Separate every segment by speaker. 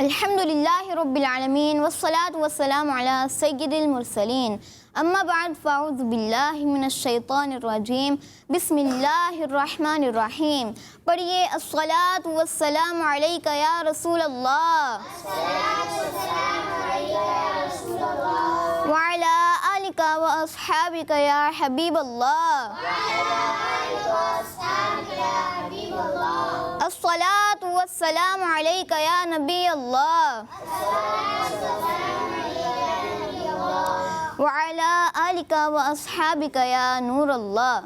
Speaker 1: الحمدللہ رب العالمین والصلاة والسلام علی سید المرسلین اما بعد فاعوذ باللہ من الشیطان الرجیم بسم اللہ الرحمن الرحیم. پڑھیے الصلاة والسلام علیک یا رسول اللہ وعلی آلک و اصحابک یا حبیب اللہ. الصلاة والسلام علیک یا نبی اللہ وعلی آلک و اصحابک یا نور اللہ.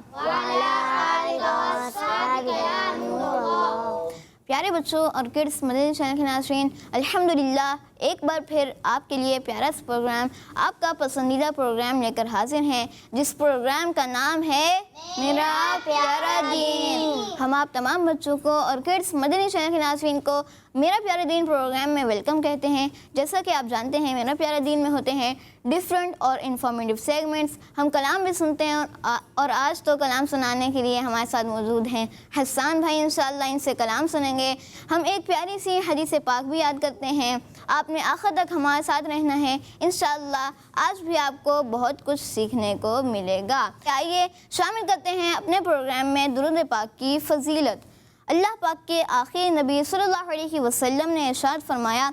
Speaker 1: پیارے بچوں اور کڈس مدنی چینل کے ناظرین، الحمدللہ ایک بار پھر آپ کے لیے پیارا سا پروگرام، آپ کا پسندیدہ پروگرام لے کر حاضر ہیں، جس پروگرام کا نام ہے میرا پیارا دین. ہم آپ تمام بچوں کو اور کڈس مدنی چینل کے ناظرین کو میرا پیارا دین پروگرام میں ویلکم کہتے ہیں. جیسا کہ آپ جانتے ہیں میرا پیارا دین میں ہوتے ہیں ڈیفرنٹ اور انفارمیٹیو سیگمنٹس. ہم کلام بھی سنتے ہیں اور آج تو کلام سنانے کے لیے ہمارے ساتھ موجود ہیں حسان بھائی. انشاءاللہ ان سے کلام سنیں گے. ہم ایک پیاری سی حدیث پاک بھی یاد کرتے ہیں. آپ نے آخر تک ہمارے ساتھ رہنا ہے. انشاءاللہ آج بھی آپ کو بہت کچھ سیکھنے کو ملے گا. آئیے شامل کرتے ہیں اپنے پروگرام میں درود پاک کی فضیلت. اللہ پاک کے آخری نبی صلی اللہ علیہ وسلم نے ارشاد فرمایا،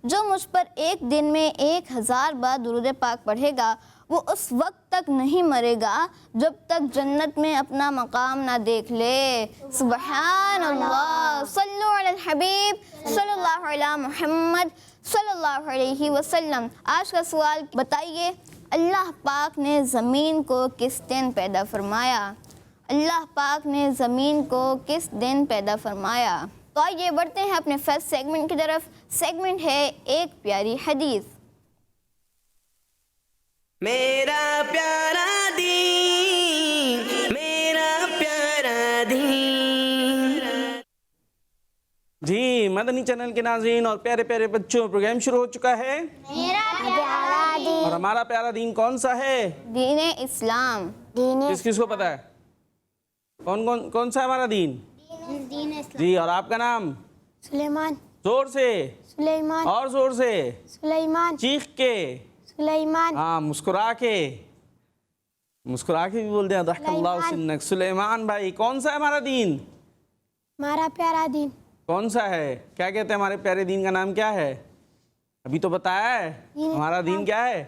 Speaker 1: جو مجھ پر ایک دن میں 1000 بار درود پاک پڑھے گا وہ اس وقت تک نہیں مرے گا جب تک جنت میں اپنا مقام نہ دیکھ لے. سبحان اللہ. صلو علی الحبیب صلی اللہ علیہ محمد صلی اللہ علیہ وسلم. آج کا سوال بتائیے، اللہ پاک نے زمین کو کس دن پیدا فرمایا؟ اللہ پاک نے زمین کو کس دن پیدا فرمایا؟ تو آئیے بڑھتے ہیں اپنے فرسٹ سیگمنٹ کی طرف. سیگمنٹ ہے ایک پیاری حدیث.
Speaker 2: میرا پیارا دین، میرا پیارا دین.
Speaker 3: جی مدنی چینل کے ناظرین اور پیارے پیارے بچوں، پروگرام شروع ہو چکا ہے. اور ہمارا پیارا دین کون سا ہے؟
Speaker 1: دین اسلام.
Speaker 3: کس کس کو پتا ہے کون سا ہے ہمارا دین؟ جی. اور آپ کا نام؟
Speaker 4: سلیمان.
Speaker 3: زور سے.
Speaker 4: سلیمان.
Speaker 3: اور زور سے.
Speaker 4: سلیمان.
Speaker 3: چیخ کے.
Speaker 4: سلیمان.
Speaker 3: ہاں مسکرا کے بھی بول دیں. ضحک اللہ سنک. سلیمان بھائی، کون سا ہے ہمارا دین؟
Speaker 4: ہمارا پیارا دین
Speaker 3: کون سا ہے؟ کیا کہتے ہیں ہمارے پیارے دین کا نام کیا ہے؟ ابھی تو بتایا ہے. ہمارا دین کیا ہے؟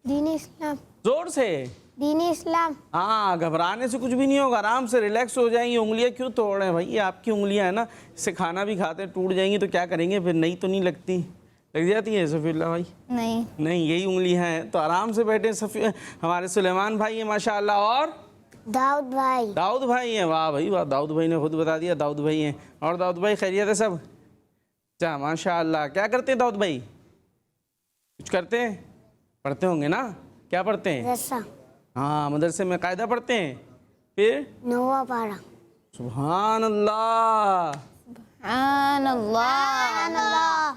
Speaker 4: دین اسلام.
Speaker 3: زور سے.
Speaker 4: دین اسلام.
Speaker 3: ہاں گھبرانے سے کچھ بھی نہیں ہوگا، آرام سے ریلیکس ہو جائیں گی. انگلیاں کیوں توڑ رہے ہیں بھائی؟ یہ آپ کی انگلیاں ہیں نا، اس سے کھانا بھی کھاتے ٹوٹ جائیں گی تو کیا کریں گے پھر؟ نہیں تو نہیں لگتی؟ لگ جاتی ہے صفی اللہ بھائی؟ نہیں یہی انگلیاں ہیں تو آرام سے بیٹھے. ہمارے سلیمان بھائی ہیں ماشاء اللہ. اور
Speaker 4: داؤد بھائی.
Speaker 3: داؤد بھائی ہیں. واہ بھائی واہ، داؤد بھائی نے خود بتا دیا داؤد بھائی ہیں. اور داؤد بھائی خیریت ہے سب؟ اچھا ماشاء اللہ. کیا کرتے ہیں داؤد بھائی؟ کچھ کرتے ہیں؟ پڑھتے ہوں گے نا. کیا پڑھتے ہیں؟ ہاں مدرسے میں قاعدہ پڑھتے ہیں. پھر
Speaker 4: 9واں پارہ.
Speaker 3: سبحان اللہ.
Speaker 1: سبحان اللہ.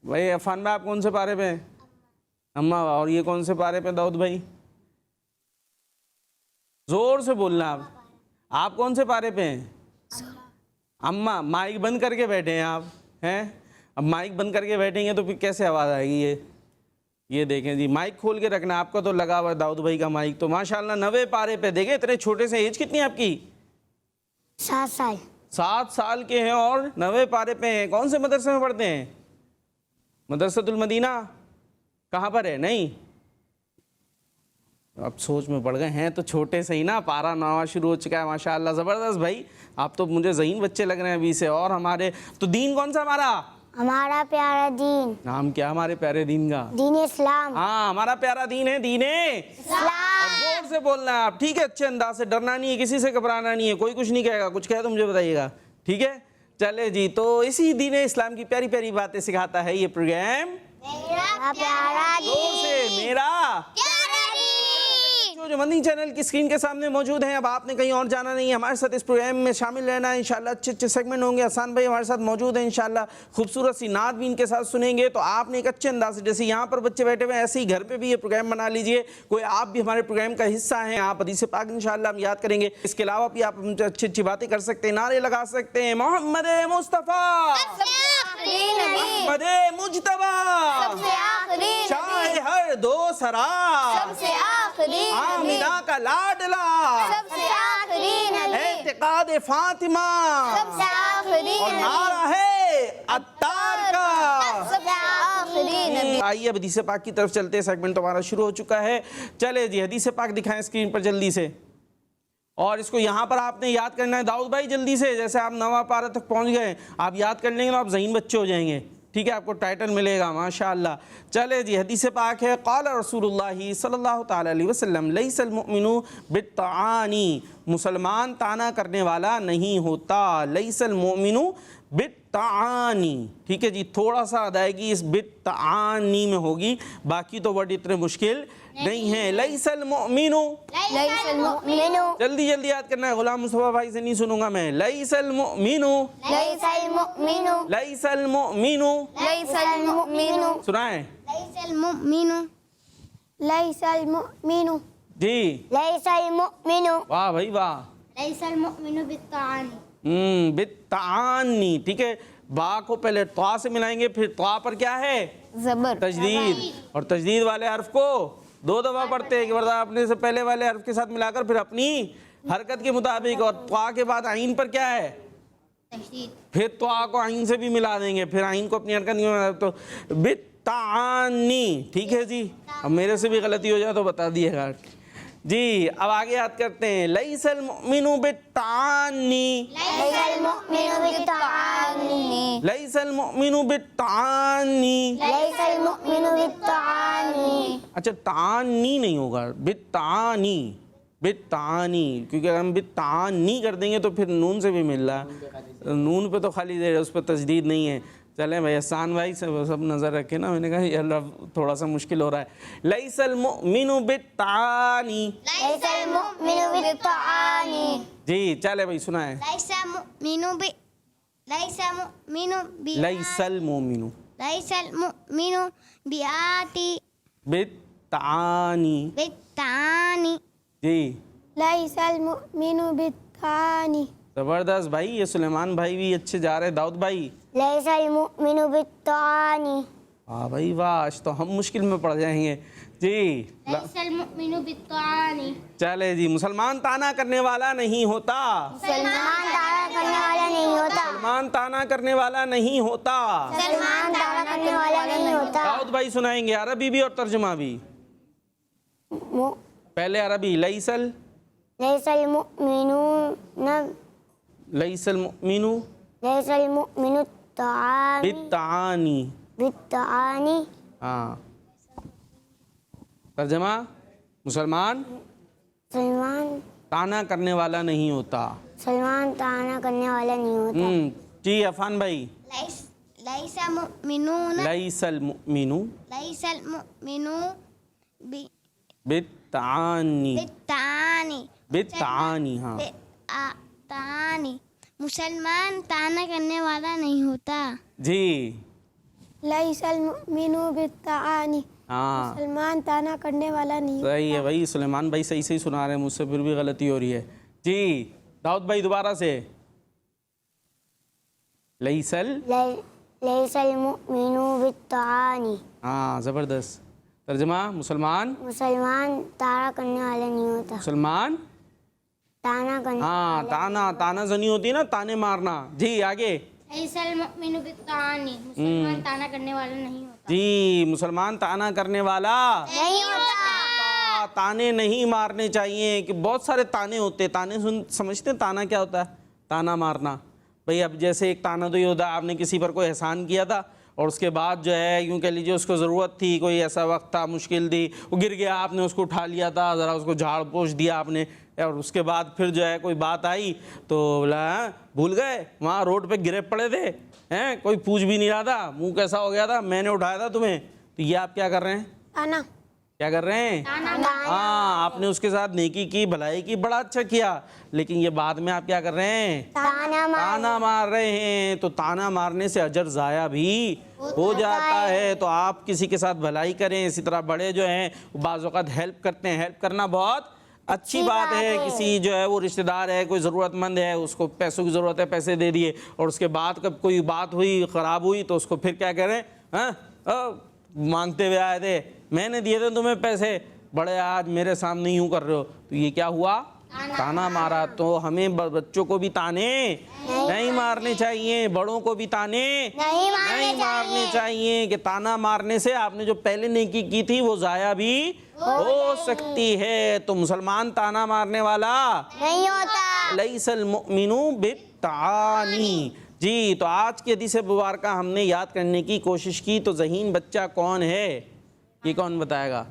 Speaker 3: بھائی عفان بھائی آپ کون سے پارے پہ ہیں؟ اماں. اور یہ کون سے پارے پہ داؤد بھائی؟ زور سے بولنا. آپ کون سے پارے پہ ہیں؟ اماں. مائک بند کر کے بیٹھے ہیں آپ ہیں؟ اب مائک بند کر کے بیٹھیں گے تو پھر کیسے آواز آئے گی؟ یہ دیکھیں جی، مائک کھول کے رکھنا. آپ کا تو لگا ہوا ہے داؤد بھائی کا مائک تو ماشاءاللہ 90 پارے پہ. دیکھیں اتنے چھوٹے سے. ایج کتنی ہے آپ کی؟
Speaker 4: 7 سال.
Speaker 3: 7 سال کے ہیں اور 90 پارے پہ ہیں. کون سے مدرسے میں پڑھتے ہیں؟ مدرسۃ المدینہ. کہاں پر ہے؟ نہیں اب سوچ میں پڑ گئے ہیں تو چھوٹے سے ہی نا. پارہ 9واں شروع ہو چکا ہے ماشاءاللہ. زبردست بھائی، آپ تو مجھے ذہین بچے لگ رہے ہیں ابھی سے. اور ہمارے تو دین کون سا ہمارا؟
Speaker 4: ہمارا پیارا دین.
Speaker 3: نام کیا ہمارے پیارے دین کا؟
Speaker 4: دین اسلام.
Speaker 3: ہاں ہمارا پیارا دین ہے دین
Speaker 4: اسلام.
Speaker 3: اور زور سے بولنا ہے آپ، ٹھیک ہے؟ اچھے انداز سے. ڈرنا نہیں ہے، کسی سے گھبرانا نہیں ہے. کوئی کچھ نہیں کہے گا. کچھ کہے تو مجھے بتائیے گا، ٹھیک ہے؟ چلے جی. تو اسی دین اسلام کی پیاری پیاری باتیں سکھاتا ہے یہ پروگرام
Speaker 4: میرا پیارا
Speaker 3: زور سے میرا جو مدنی چینل کی اسکرین کے سامنے موجود ہیں. اب آپ نے کہیں اور جانا نہیں ہے، ہمارے ساتھ اس پروگرام میں شامل رہنا ہے. انشاءاللہ اچھے سیگمنٹ ہوں گے. حسان بھائی ہمارے ساتھ موجود ہیں انشاءاللہ. خوبصورت سی نعت بھی ان کے ساتھ سنیں گے. تو آپ نے ایک اچھے انداز سے، جیسے یہاں پر بچے بیٹھے ہوئے ہیں ایسے ہی گھر پہ بھی یہ پروگرام بنا لیجئے. کوئی آپ بھی ہمارے پروگرام کا حصہ ہیں. آپ حدیث پاک انشاءاللہ ہم یاد کریں گے. اس کے علاوہ بھی آپ ہم سے اچھی اچھی باتیں کر سکتے ہیں، نعرے لگا سکتے ہیں. محمد مصطفیٰ محمد مجتبیٰ دو سرا
Speaker 1: سب سے آخری نبی
Speaker 3: آمینہ کا لاڈلا
Speaker 1: سب سے آخری نبی
Speaker 3: اعتقاد فاطمہ
Speaker 1: سب سے آخری
Speaker 3: اور
Speaker 1: نبی
Speaker 3: نعرہ ہے عطار کا.
Speaker 1: سب سے آخری نبی.
Speaker 3: آئیے اب حدیث پاک کی طرف چلتے ہیں. سیگمنٹ ہمارا شروع ہو چکا ہے. چلے جی حدیث پاک دکھائیں اسکرین پر جلدی سے, اور اس کو یہاں پر آپ نے یاد کرنا ہے داؤد بھائی جلدی سے. جیسے آپ نواں پارہ تک پہنچ گئے, آپ یاد کر لیں گے تو آپ ذہین بچے ہو جائیں گے. ٹھیک ہے, آپ کو ٹائٹل ملے گا ماشاءاللہ. چلے جی حدیث پاک ہے, قال رسول اللہ صلی اللہ تعالی علیہ وسلم لیس المؤمن بالطعانی, مسلمان طعنہ کرنے والا نہیں ہوتا. لیس المؤمن بالطعانی. ٹھیک ہے جی, تھوڑا سا ادائیگی اس بالطعانی میں ہوگی, باقی تو ورڈ اتنے مشکل نہیں ہیں. لیس المؤمن,
Speaker 1: لیس المؤمن
Speaker 3: جلدی جلدی یاد کرنا ہے, غلام مصطفیٰ بھائی سے نہیں سنوں گا میں. لیس المؤمن,
Speaker 1: لیس المؤمن
Speaker 3: لیس المؤمن,
Speaker 1: لیس المؤمن
Speaker 3: سنائیں
Speaker 4: ليس المؤمن ليس المؤمن
Speaker 3: جی.
Speaker 4: ليس المؤمن
Speaker 3: واہ بھائی واہ.
Speaker 4: ليس المؤمن بالطعن
Speaker 3: بالتعانی. ٹھیک ہے, با کو پہلے طا سے ملائیں گے, پھر طا پر کیا ہے
Speaker 1: زبر
Speaker 3: تجدید, اور تجدید والے حرف کو دو دفعہ پڑھتے ہیں, ایک بار اپنے سے پہلے والے حرف کے ساتھ ملا کر پھر اپنی حرکت کے مطابق, اور طا کے بعد عین پر کیا ہے پھر طا کو عین سے بھی ملا دیں گے, پھر عین کو اپنی حرکت میں ملا. تو بالتعانی. ٹھیک ہے جی, اب میرے سے بھی غلطی ہو جائے تو بتا دیے گا جی. اب آگے یاد کرتے ہیں, لیس المؤمن بالتعانی,
Speaker 4: ليس المؤمن بالطعن
Speaker 3: لیس المؤمن بالتعانی.
Speaker 4: ليس المؤمن بالطعن
Speaker 3: اچھا تعانی نہیں ہوگا, بالتعانی, بالتعانی, کیونکہ اگر ہم بالتعانی کر دیں گے تو پھر نون سے بھی مل رہا ہے, نون پہ تو خالی دے, اس پہ تجدید نہیں ہے. چلیں بھائی احسان بھائی سے سب نظر رکھے نا, میں نے کہا یہ اللہ تھوڑا سا مشکل ہو رہا ہے. لیس المؤمن بالتعانی.
Speaker 4: ليس المؤمن بالطعن
Speaker 3: جی چلے بھائی سنائیں.
Speaker 4: ليس المؤمن ليس المؤمن
Speaker 3: لیس المؤمن
Speaker 4: ليس المؤمن بآتي
Speaker 3: بالتعانی.
Speaker 4: بالطعن
Speaker 3: جی
Speaker 4: ليس المؤمن بالطعن
Speaker 3: زبردست بھائی, یہ سلیمان بھائی بھی اچھے جا رہے. داؤد بھائی
Speaker 4: ليس المؤمن بالطعن
Speaker 3: واہ بھائی واہ, آج تو ہم مشکل میں پڑ جائیں گے جی.
Speaker 4: ليس المؤمن بالطعن
Speaker 3: چلے جی, مسلمان طعنہ کرنے والا نہیں ہوتا.
Speaker 4: سلمان دعویٰ کرنے والا نہیں ہوتا
Speaker 3: مسلمان طعنہ کرنے والا نہیں ہوتا.
Speaker 4: سلمان دعویٰ کرنے والا نہیں ہوتا
Speaker 3: داؤد بھائی سنائیں گے, عربی بھی اور ترجمہ بھی. پہلے عربی.
Speaker 4: ليس المؤمنون
Speaker 3: لیس المؤمن
Speaker 4: ليس المؤمن الطعام
Speaker 3: بالتعانی.
Speaker 4: بالطعن
Speaker 3: ہاں, ترجمہ مسلمان
Speaker 4: سلمان
Speaker 3: طعنہ کرنے والا نہیں ہوتا.
Speaker 4: سلمان طعنہ کرنے والا نہیں ہوتا
Speaker 3: جی عفان بھائی.
Speaker 4: ليس المؤمنون
Speaker 3: لیس المؤمن
Speaker 4: ليس المؤمن
Speaker 3: بالتعانی.
Speaker 4: بالطعن
Speaker 3: بالتعانی. ہاں
Speaker 4: بالطعن مسلمان طعنہ کرنے والا نہیں ہوتا
Speaker 3: جی.
Speaker 4: ليس المؤمن بالطعن
Speaker 3: ہاں
Speaker 4: سلمان طعنہ کرنے والا نہیں
Speaker 3: صحیح ہے بھائی, سلیمان بھائی صحیح صحیح سنا رہے ہیں, مجھ سے پھر بھی غلطی ہو رہی ہے جی. داؤد بھائی دوبارہ سے. لیس
Speaker 4: ليس المؤمن بالطعن
Speaker 3: ہاں زبردست. ترجمہ مسلمان
Speaker 4: مسلمان طعنہ کرنے والا نہیں ہوتا
Speaker 3: مسلمان
Speaker 4: طعنہ کرنے
Speaker 3: ہاں تانا زنی ہوتی ہے نا, تانے مارنا. جی آگے.
Speaker 4: ليس المؤمن بالطعن مسلمان طعنہ کرنے والا نہیں ہوتا
Speaker 3: جی مسلمان طعنہ کرنے والا
Speaker 4: نہیں ہوتا
Speaker 3: تانے نہیں مارنے چاہیے, کہ بہت سارے تانے ہوتے. تانے سمجھتے ہیں تانا کیا ہوتا ہے؟ تانا مارنا. بھئی اب جیسے ایک تانا تو یہ ہوتا ہے, آپ نے کسی پر کوئی احسان کیا تھا اور اس کے بعد جو ہے یوں کہہ لیجیے اس کو ضرورت تھی, کوئی ایسا وقت تھا مشکل تھی, وہ گر گیا, آپ نے اس کو اٹھا لیا تھا, ذرا اس کو جھاڑ پوچھ دیا آپ نے, اور اس کے بعد پھر جو ہے کوئی بات آئی تو بولا بھول گئے, وہاں روڈ پہ گرے پڑے تھے ہیں, کوئی پوچھ بھی نہیں رہا تھا, منہ کیسا ہو گیا تھا, میں نے اٹھایا تھا تمہیں. تو یہ آپ کیا کر رہے ہیں؟
Speaker 4: طعنہ
Speaker 3: کیا کر رہے ہیں؟ ہاں, آپ نے اس کے ساتھ نیکی کی, بھلائی کی, بڑا اچھا کیا, لیکن یہ بعد میں آپ کیا کر رہے ہیں؟ تانا مار رہے ہیں. تو تانا مارنے سے اجر ضائع بھی ہو جاتا ہے. تو آپ کسی کے ساتھ بھلائی کریں. اسی طرح بڑے جو ہیں بعض اوقات ہیلپ کرتے ہیں, ہیلپ کرنا بہت اچھی بات ہے. کسی جو ہے وہ رشتہ دار ہے, کوئی ضرورت مند ہے, اس کو پیسوں کی ضرورت ہے, پیسے دے دیے, اور اس کے بعد کب کوئی بات ہوئی, خراب ہوئی, تو اس کو پھر کیا کریں, ہاں مانگتے ہوئے آئے تھے, میں نے دیے تھے تمہیں پیسے, بڑے آج میرے سامنے یوں کر رہے ہو, تو یہ کیا ہوا؟ تانا مارا. تو ہمیں بچوں کو بھی تانے نہیں مارنے چاہیے, بڑوں کو بھی تانے نہیں مارنے چاہیے, کہ تانا مارنے سے آپ نے جو پہلے نیکی کی تھی وہ ضائع بھی ہو سکتی ہے. تو مسلمان تانا مارنے والا
Speaker 1: نہیں ہوتا.
Speaker 3: لیس المؤمن بالتعانی. جی تو آج کی حدیث مبارکہ ہم نے یاد کرنے کی کوشش کی. تو ذہین بچہ کون ہے, یہ کون بتائے گا؟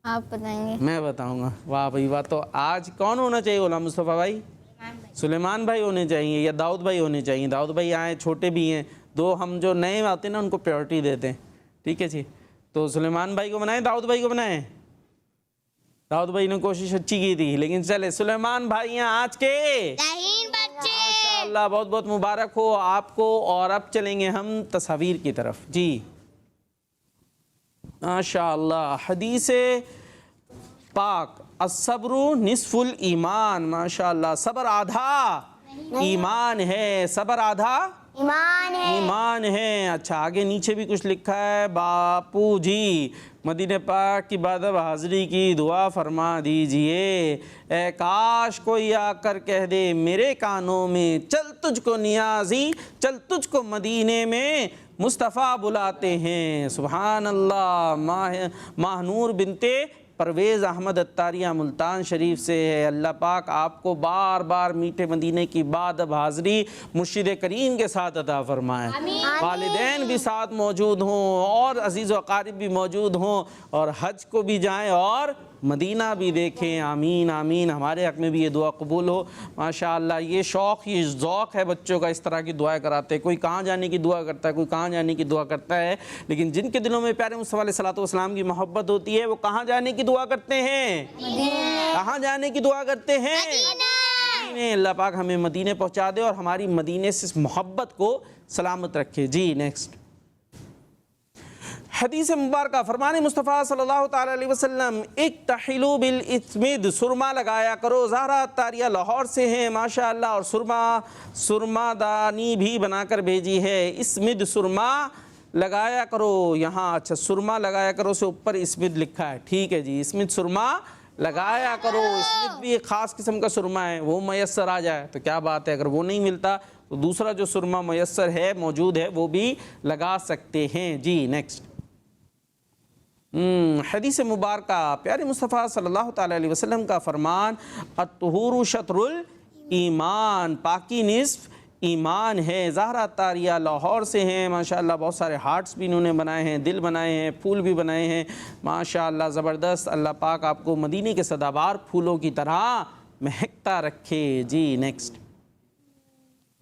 Speaker 1: آپ بتائیں گے.
Speaker 3: میں بتاؤں گا. واہ بھائی واہ. تو آج کون ہونا چاہیے؟ غلام مصطفیٰ بھائی, سلیمان بھائی ہونے چاہیے, یا داؤد بھائی ہونے چاہیے؟ داؤد بھائی آئے, چھوٹے بھی ہیں, دو ہم جو نئے آتے ہیں نا ان کو پریورٹی دیتے ہیں. ٹھیک ہے جی, تو سلیمان بھائی کو بنائیں, داؤد بھائی کو بنائیں؟ داؤد بھائی نے کوشش اچھی کی تھی, لیکن چلے سلیمان بھائی ہیں آج کے
Speaker 1: ذہین بچے.
Speaker 3: ماشاءاللہ, بہت بہت مبارک ہو آپ کو. اور اب چلیں گے ہم تصاویر کی طرف. جی ماشاءاللہ, حدیث پاک الصبر نصف الایمان. ماشاءاللہ, صبر آدھا ایمان ہے, صبر آدھا ایمان ہے. اچھا آگے نیچے بھی کچھ لکھا ہے, باپو جی مدینہ پاک کی بادب حاضری کی دعا فرما دیجئے. اے کاش کوئی آ کر کہہ دے میرے کانوں میں, چل تجھ کو نیازی, چل تجھ کو مدینے میں مصطفیٰ بلاتے ہیں. سبحان اللہ. ماہنور بنتے پرویز احمد عطاریہ ملتان شریف سے ہے. اللہ پاک آپ کو بار بار میٹھے مدینے کی بادب حاضری مرشد کریم کے ساتھ عطا فرمائے. والدین بھی ساتھ موجود ہوں, اور عزیز و اقارب بھی موجود ہوں, اور حج کو بھی جائیں اور مدینہ بھی دیکھیں. آمین آمین. ہمارے حق میں بھی یہ دعا قبول ہو. ماشاءاللہ, یہ شوق, یہ ذوق ہے بچوں کا, اس طرح کی دعائیں کراتے. کوئی کہاں جانے کی دعا کرتا ہے, کوئی کہاں جانے کی دعا کرتا ہے, لیکن جن کے دلوں میں پیارے مصطفیٰ علیہ الصلوۃ والسلام کی محبت ہوتی ہے وہ کہاں جانے کی دعا کرتے ہیں؟ کہاں جانے کی دعا کرتے ہیں؟ مدینے. اللہ پاک ہمیں مدینے پہنچا دے اور ہماری مدینے سے محبت کو سلامت رکھے. جی نیکسٹ حدیث مبارکہ, فرمان مصطفیٰ صلی اللہ تعالی علیہ وسلم, اکتحلوا بالاسمد, سرما لگایا کرو. زہرا عطاریہ لاہور سے ہیں ماشاءاللہ, اور سرما دانی بھی بنا کر بھیجی ہے. اسمد سرما لگایا کرو یہاں. اچھا سرما لگایا کرو سے اوپر اسمد لکھا ہے. ٹھیک ہے جی, اسمد سرما لگایا کرو. اسمد بھی ایک خاص قسم کا سرما ہے, وہ میسر آ جائے تو کیا بات ہے. اگر وہ نہیں ملتا تو دوسرا جو سرما میسر ہے, موجود ہے, وہ بھی لگا سکتے ہیں. جی نیکسٹ حدیث مبارکہ, پیارے مصطفیٰ صلی اللہ تعالی علیہ وسلم کا فرمان, الطہور شطر الایمان, پاکی نصف ایمان ہے. زہرا عطاریہ لاہور سے ہیں ماشاءاللہ, بہت سارے ہارٹس بھی انہوں نے بنائے ہیں, دل بنائے ہیں, پھول بھی بنائے ہیں ماشاءاللہ, زبردست. اللہ پاک آپ کو مدینے کے سدابار پھولوں کی طرح مہکتا رکھے. جی نیکسٹ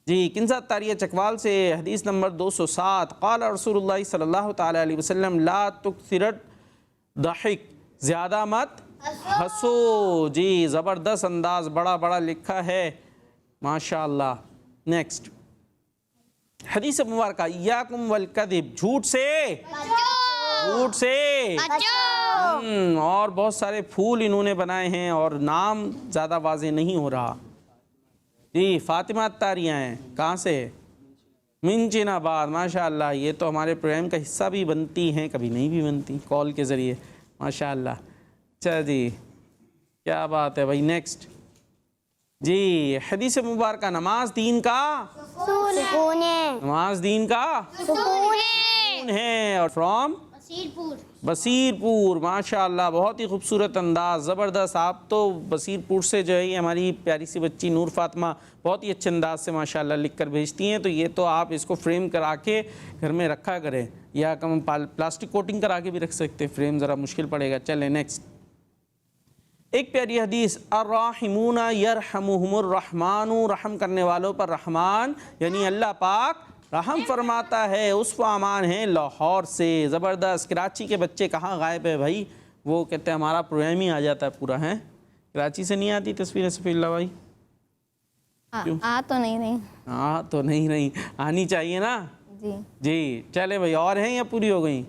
Speaker 3: جی کنزہ عطاریہ چکوال سے حدیث نمبر 207, قال رسول اللہ صلی اللہ تعالی علیہ وسلم, لا تکثرت ضحک, زیادہ مت ہنسو. جی زبردست انداز, بڑا بڑا لکھا ہے ماشاءاللہ. نیکسٹ حدیث مبارکہ, ایاکم والکذب, جھوٹ سے اور بہت سارے پھول انہوں نے بنائے ہیں, اور نام زیادہ واضح نہیں ہو رہا. جی فاطمہ عطاریہ ہیں, کہاں سے؟ منچن آباد. ماشاءاللہ, یہ تو ہمارے پروگرام کا حصہ بھی بنتی ہیں, کبھی نہیں بھی بنتی, کال کے ذریعے ماشاءاللہ. اچھا جی کیا بات ہے بھائی. نیکسٹ جی حدیث مبارکہ, نماز دین کا
Speaker 1: سکون ہے,
Speaker 3: نماز دین کا سکون ہے. اور فرام بصیر پور ماشاءاللہ, بہت ہی خوبصورت انداز, زبردست. آپ تو بصیر پور سے جو ہے یہ ہماری پیاری سی بچی نور فاطمہ بہت ہی اچھے انداز سے ماشاءاللہ لکھ کر بھیجتی ہیں. تو یہ تو آپ اس کو فریم کرا کے گھر میں رکھا کریں, یا کم پلاسٹک کوٹنگ کرا کے بھی رکھ سکتے, فریم ذرا مشکل پڑے گا. چلیں نیکسٹ ایک پیاری حدیث, الراحمون یرحمہم الرحمن, رحم کرنے والوں پر رحمان یعنی اللہ پاک رحم فرماتا ہے. اس و امان ہیں لاہور سے, زبردست. کراچی کے بچے کہاں غائب ہے بھائی, وہ کہتے ہیں ہمارا پروگرام ہی آ جاتا ہے پورا. ہے کراچی سے نہیں آتی تصویر صفی اللہ بھائی؟
Speaker 1: آ تو نہیں رہی.
Speaker 3: ہاں تو نہیں رہی, آنی چاہیے نا. جی چلے بھائی, اور ہیں یا پوری ہو گئیں؟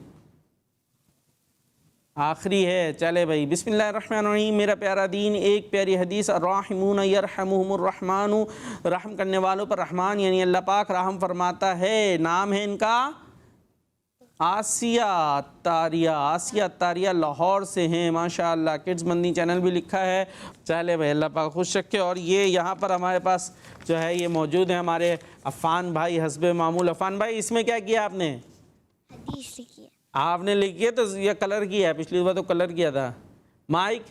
Speaker 3: آخری ہے. چلے بھائی, بسم اللہ الرحمن الرحیم. میرا پیارا دین, ایک پیاری حدیث, الراحمون یرحمہم الرحمن, رحم کرنے والوں پر رحمان یعنی اللہ پاک رحم فرماتا ہے. نام ہے ان کا آسیہ تاریہ لاہور سے ہیں ماشاءاللہ. کڈز مندی چینل بھی لکھا ہے. چلے بھائی اللہ پاک خوش رکھے. اور یہ یہاں پر ہمارے پاس جو ہے یہ موجود ہیں ہمارے عفان بھائی حسب معمول. عفان بھائی اس میں کیا کیا آپ نے؟
Speaker 4: حدیث لکھی ہے.
Speaker 3: آپ نے لکھی ہے تو یہ کلر کیا ہے؟ پچھلی بار تو کلر کیا تھا. مائک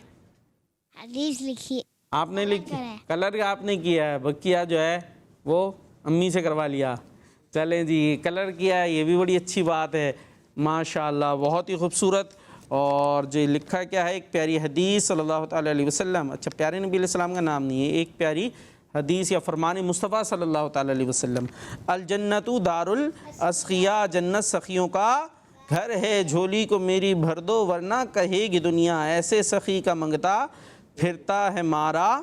Speaker 4: حدیث لکھی ہے.
Speaker 3: آپ نے لکھی؟ کلر آپ نے کیا ہے. بکیا جو ہے وہ امی سے کروا لیا. چلیں جی کلر کیا ہے یہ بھی بڑی اچھی بات ہے ماشاءاللہ بہت ہی خوبصورت. اور جو لکھا کیا ہے ایک پیاری حدیث صلی اللہ تعالیٰ علیہ وسلم. اچھا پیارے نبی علیہ السلام کا نام نہیں ہے, ایک پیاری حدیث یا فرمان مصطفیٰ صلی اللہ تعالیٰ علیہ وسلم. الجنت دار الاسخیاء, جنت سخیوں کا گھر ہے, جھولی کو میری بھر دو ورنہ کہے گی دنیا ایسے سخی کا منگتا پھرتا ہے مارا.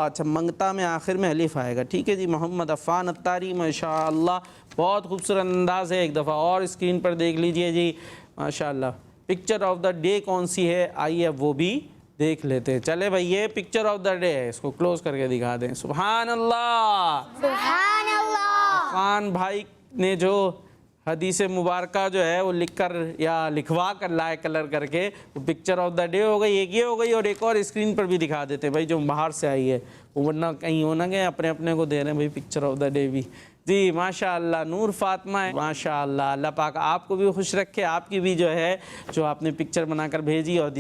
Speaker 3: اچھا منگتا میں آخر میں الف آئے گا. ٹھیک ہے جی. محمد عفان اتاری ماشاءاللہ بہت خوبصورت انداز ہے. ایک دفعہ اور اسکرین پر دیکھ لیجئے جی ماشاءاللہ. پکچر آف دا ڈے کون سی ہے آئیے اب وہ بھی دیکھ لیتے ہیں. چلے بھائی یہ پکچر آف دا ڈے ہے, اس کو کلوز کر کے دکھا دیں. سبحان اللہ.
Speaker 4: سبحان اللہ.
Speaker 3: عفان بھائی نے جو حدیث مبارکہ جو ہے وہ لکھ کر یا لکھوا کر لائے کلر کر کے, وہ پکچر آف دا ڈے ہو گئی, ایک یہ ہو گئی, اور ایک اور اسکرین پر بھی دکھا دیتے بھائی جو باہر سے آئی ہے, وہ ورنہ کہیں ہونا گئے اپنے اپنے کو دے رہے ہیں بھائی پکچر آف دا ڈے بھی. جی ماشاءاللہ نور فاطمہ ہے ماشاءاللہ. اللہ پاک آپ کو بھی خوش رکھے. آپ کی بھی جو ہے جو آپ نے پکچر بنا کر بھیجی اور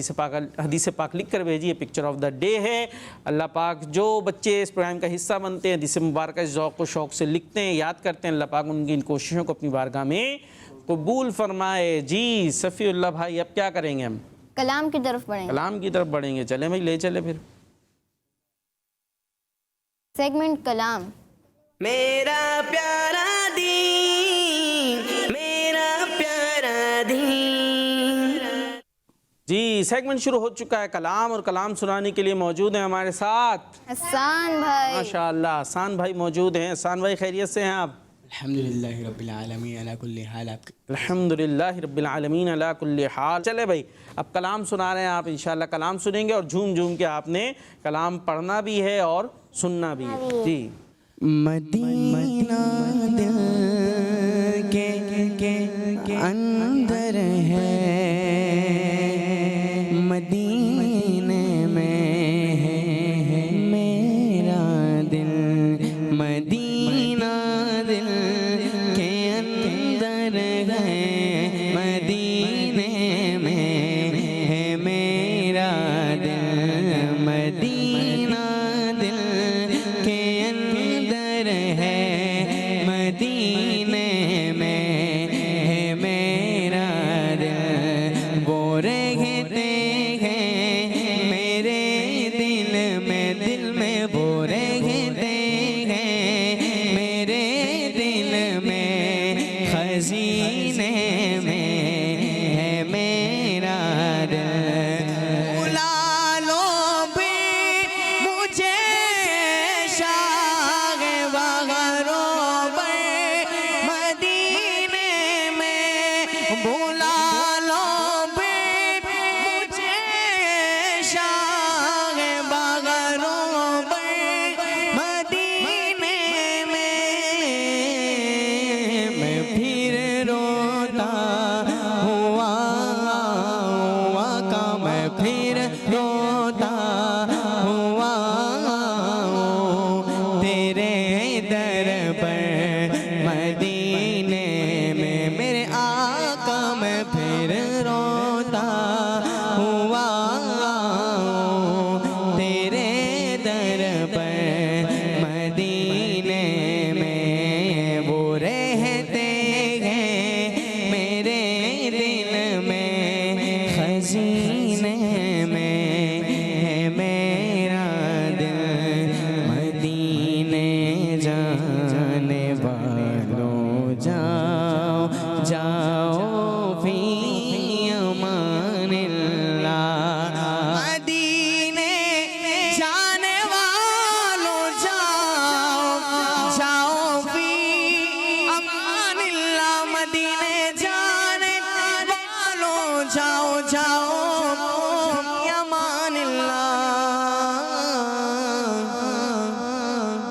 Speaker 3: حدیث پاک لکھ کر بھیجی, یہ پکچر آف دا ڈے ہے. اللہ پاک جو بچے اس پروگرام کا حصہ بنتے ہیں حدیث مبارکہ ذوق و شوق سے لکھتے ہیں یاد کرتے ہیں, اللہ پاک ان کی ان کوششوں کو اپنی بارگاہ میں قبول فرمائے. جی صفی اللہ بھائی اب کیا کریں گے ہم؟
Speaker 1: کلام کی طرف بڑھیں گے.
Speaker 3: کلام کی طرف بڑھیں گے. چلیں بھائی لے چلے پھر
Speaker 1: سیگمنٹ کلام.
Speaker 2: میرا پیارا دین, میرا پیارا دین.
Speaker 3: جی سیگمنٹ شروع ہو چکا ہے کلام, اور کلام سنانے کے لیے موجود ہیں ہمارے ساتھ
Speaker 1: حسان بھائی.
Speaker 3: ماشاءاللہ حسان بھائی موجود ہیں. حسان بھائی خیریت سے ہیں آپ؟
Speaker 5: الحمدللہ رب العالمین علی کل حال. آپ
Speaker 3: الحمدللہ رب العالمین علی کل حال. چلے بھائی اب کلام سنا رہے ہیں آپ, انشاءاللہ کلام سنیں گے اور جھوم جھوم کے آپ نے کلام پڑھنا بھی ہے اور سننا بھی ہے. جی
Speaker 5: مدینہ دل کے اندر ہے, مدینے میں ہے میرا دل, مدینہ دل کے اندر ہے, مدینے میں ہے میرا دل, مدینہ دل کے اندر ہے, مدینے میں ہے میرا دل. وہ رہتے ہیں میرے دل میں, دل میں وہ رہتے ہیں میرے دل میں, خزینے میں ہے میرا دل. بلا لو بھی مجھے شاہ وغیرہ مدینے میں, بلا لو بھی مجھے شاہ وغیرہ مدینے میں. میں پھر روتا ہوا کا, میں پھر روتا ہوا تیرے در پر مدینے میں, میرے آقا میں پھر روتا ہوا تیرے در پر مدینے میں. وہ رہتے ہیں میرے دل میں, خزینے میں ہے میرا دل. مدینے جانے والوں جاؤ جاؤ فی امان اللہ. مدینے جانے والوں جاؤ جاؤ فی امان اللہ. مدینے جانے والوں جاؤ جاؤ فی امان اللہ.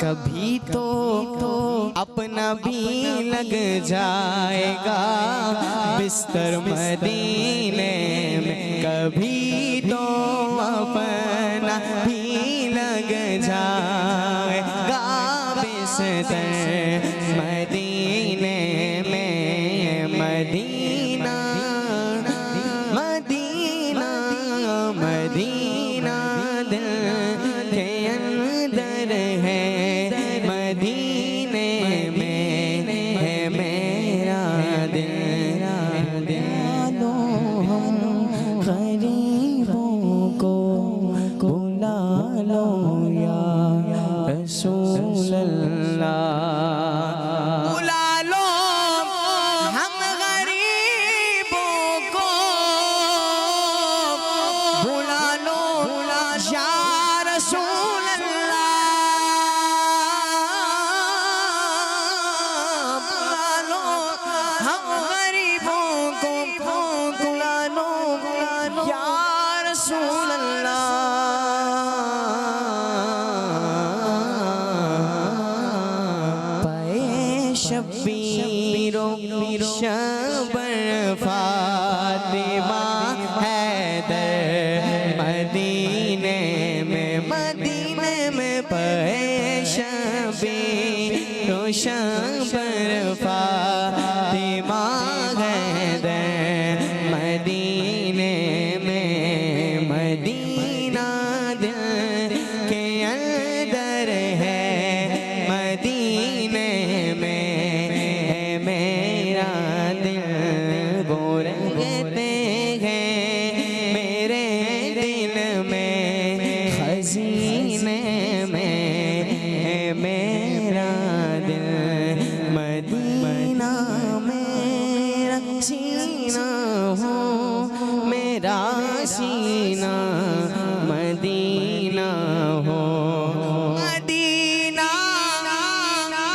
Speaker 5: کبھی تو اپنا بھی لگ جائے گا بستر مدینے میں کبھی تو اپنا بھی لگ جائے گا بستر مدینے میں مدینہ مدینہ مدینہ دل کے اندر ہے مدینے میں ہے میرا دل دلو ہم غریبوں کو بلا لو یا رسول اللہ بلا لو ہم غریبوں کو بلا لو یا رسول اللہ بلا لو ہم غریبوں کو بلا لو یا رسول اللہ پائے شبیر و شبر فاطمہ حیدر مدینے میں پائے شبیر و شبر فاطمہ حیدر مدینے میں مدینہ دل کے اندر ہے مدینے میں ہے میرا دل وہ رہتے ہیں میرے دل میں خزینے میں ہے میرا دل مدینہ میرا سینہ ہو میرا سینہ مدینہ ہو مدینہ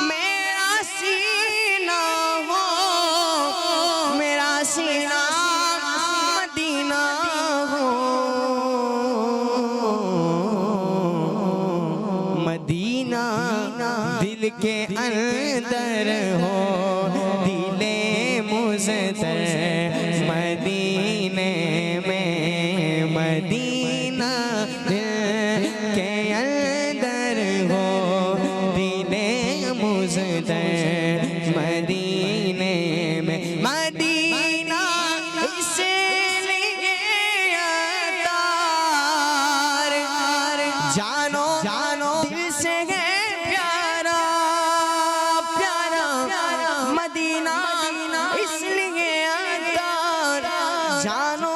Speaker 5: میرا سینہ ہو میرا سینہ مدینہ ہو مدینہ دل کے اندر ہو دل مزتر مدینے میں مدینہ دل کے اندر ہو دل مزتر مدینے میں مدینہ اس لیے عطار جانو دل سے ہے پیارا پیارا مدینہ اس لیے عطار جانو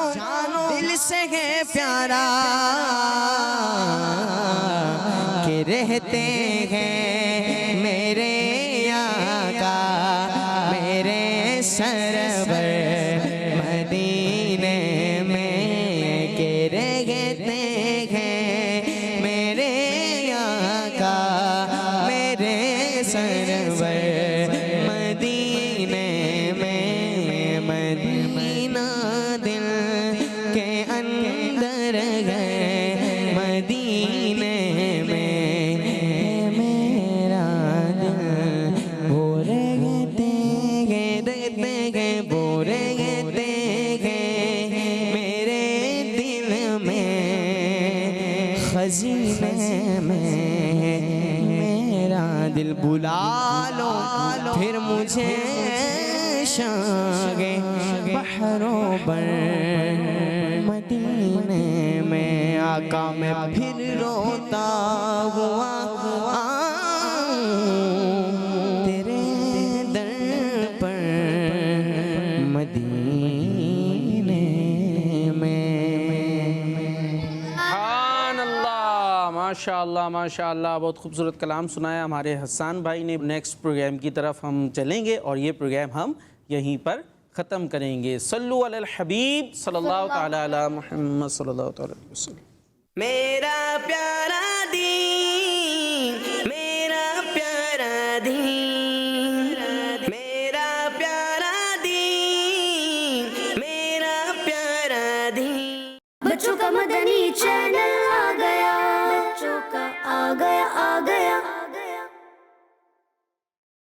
Speaker 5: دل سے ہے پیارا کہ رہتے ہیں میرے آقا میرے سرور مدینے میں کہ رہتے ہیں میرے آقا میرے سرور مدینے میں مدینہ دل کے اندر ہے مدینے میں میرا دل وہ رہتے ہیں وہ رہتے ہیں میرے دل میں خزینے میں میرا دل بلا لو پھر مجھے شاگ بحروں پر مدینے میں آقا میں پھر روتا ہوا آؤں تیرے در پر مدینے میں
Speaker 3: سبحان اللہ ماشاء اللہ بہت خوبصورت کلام سنایا ہمارے حسان بھائی نے. نیکسٹ پروگرام کی طرف ہم چلیں گے اور یہ پروگرام ہم یہیں پر ختم کریں گے. صلو علی الحبیب صلی اللہ تعالی علی محمد صلی اللہ تعالی علیہ وسلم.
Speaker 2: میرا پیارا دین میرا پیارا دین میرا پیارا دین میرا پیارا دین
Speaker 6: بچوں کا مدنی چینل